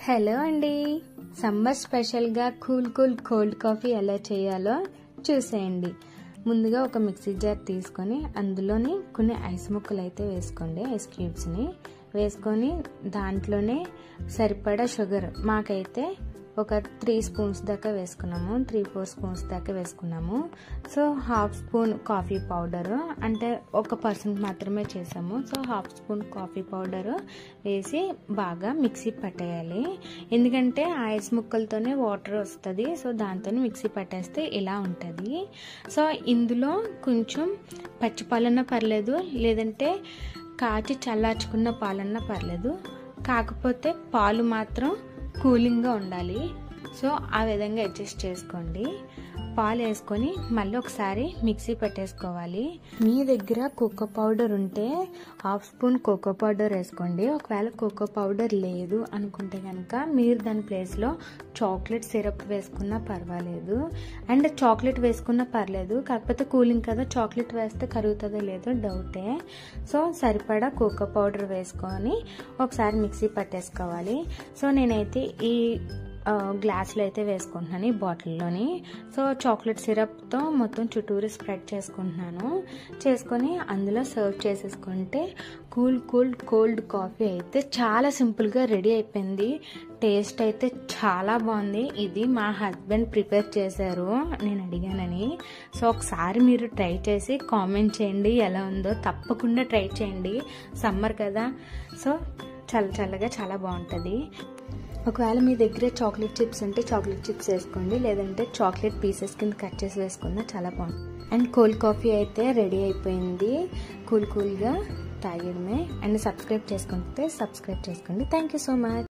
Hello అండి, summer స్పెషల్గా cool cold coffee ఎలా చేయాలో చూసేయండి. ముందుగా ఒక మిక్సీ జార్ తీసుకొని అందులోని కొన్ని ఐస్ ముక్కలు అయితే వేసుకోండి. ఐస్ క్యూబ్స్ని వేసుకొని దాంట్లోనే సరిపడా షుగర్, మాకైతే ఒక 3 స్పూన్స్ దాకా వేసుకున్నాము, 3-4 స్పూన్స్ దాకా వేసుకున్నాము. So half spoon coffee powder, అంటే ఒక పర్సన్ మాత్రమే చేసాము. So half spoon coffee powder వేసి బాగా మిక్సీ పట్టేయాలి. ఎందుకంటే ఐస్ ముక్కలతోనే వాటర్ వస్తుంది. సో దాంతో మిక్సీ పట్టేస్తే ఇలా ఉంటుంది. సో ఇందులో కొంచెం పచ్చి పాలన్నా పర్లేదు, లేదంటే కాచి చల్లార్చుకున్న పాలన్నా పర్లేదు, కాకపోతే పాలు మాత్రం కూలింగ్గా ఉండాలి. సో ఆ విధంగా అడ్జస్ట్ చేసుకోండి. పాలు వేసుకొని మళ్ళీ ఒకసారి మిక్సీ పెట్టేసుకోవాలి. మీ దగ్గర కోకో పౌడర్ ఉంటే హాఫ్ స్పూన్ కోకో పౌడర్ వేసుకోండి. ఒకవేళ కోకో పౌడర్ లేదు అనుకుంటే కనుక మీరు దాని ప్లేస్లో చాక్లెట్ సిరప్ వేసుకున్నా పర్వాలేదు. అండ్ చాక్లెట్ వేసుకున్నా పర్లేదు, కాకపోతే కూలింగ్ కదా, చాక్లెట్ వేస్తే కరుగుతుందో లేదో డౌటే. సో సరిపడా కోకో పౌడర్ వేసుకొని ఒకసారి మిక్సీ పట్టేసుకోవాలి. సో నేనైతే ఈ గ్లాసులో అయితే వేసుకుంటున్నాను, ఈ బాటిల్లోని. సో చాక్లెట్ సిరప్తో మొత్తం చుట్టూరు స్ప్రెడ్ చేసుకొని అందులో సర్వ్ చేసేసుకుంటే కోల్డ్ కాఫీ అయితే చాలా సింపుల్గా రెడీ అయిపోయింది. టేస్ట్ అయితే చాలా బాగుంది. ఇది మా హస్బెండ్ ప్రిపేర్ చేశారు, నేను అడిగానని. సో ఒకసారి మీరు ట్రై చేసి కామెంట్ చేయండి ఎలా ఉందో. తప్పకుండా ట్రై చేయండి, సమ్మర్ కదా. సో చల్లగా చాలా బాగుంటుంది. ఒకవేళ మీ దగ్గర చాక్లెట్ చిప్స్ ఉంటే చాక్లెట్ చిప్స్ వేసుకోండి, లేదంటే చాక్లెట్ పీసెస్ కింద కట్ చేసి వేసుకున్నా చాలా బాగుంటుంది. అండ్ కోల్డ్ కాఫీ అయితే రెడీ అయిపోయింది. కూల్గా తాగడమే. అండ్ సబ్స్క్రైబ్ చేసుకోండి. Thank you so much.